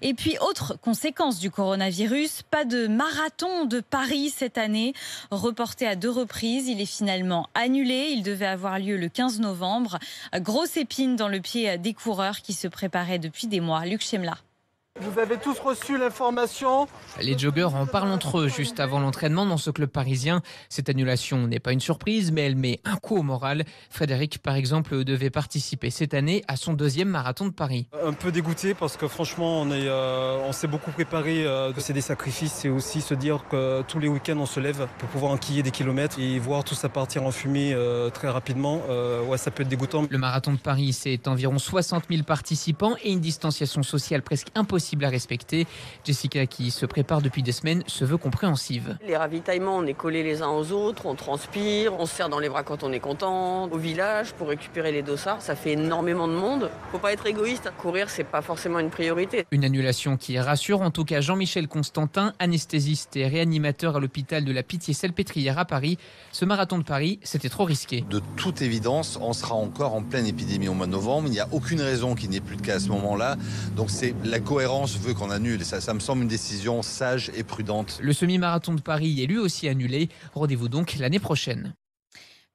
Et puis, autre conséquence du coronavirus, pas de marathon de Paris cette année. Reporté à 2 reprises, il est finalement annulé. Il devait avoir lieu le 15 novembre. Grosse épine dans le pied des coureurs qui se préparaient depuis des mois. Luc Chemla. Vous avez tous reçu l'information. Les joggeurs en parlent entre eux juste avant l'entraînement dans ce club parisien. Cette annulation n'est pas une surprise, mais elle met un coup au moral. Frédéric, par exemple, devait participer cette année à son 2e marathon de Paris. Un peu dégoûté parce que franchement, on s'est beaucoup préparé. C'est des sacrifices, c'est aussi se dire que tous les week-ends on se lève pour pouvoir enquiller des kilomètres et voir tout ça partir en fumée très rapidement. Ouais, ça peut être dégoûtant. Le marathon de Paris, c'est environ 60 000 participants et une distanciation sociale presque impossible à respecter. Jessica, qui se prépare depuis des semaines, se veut compréhensive. Les ravitaillements, on est collés les uns aux autres, on transpire, on se serre dans les bras quand on est content. Au village, pour récupérer les dossards, ça fait énormément de monde. Faut pas être égoïste. Courir, c'est pas forcément une priorité. Une annulation qui rassure en tout cas Jean-Michel Constantin, anesthésiste et réanimateur à l'hôpital de la Pitié-Salpêtrière à Paris. Ce marathon de Paris, c'était trop risqué. De toute évidence, on sera encore en pleine épidémie au mois de novembre. Il n'y a aucune raison qu'il n'y ait plus de cas à ce moment-là. Donc c'est la cohérence veut qu'on annule. Ça me semble une décision sage et prudente. Le semi-marathon de Paris est lui aussi annulé. Rendez-vous donc l'année prochaine.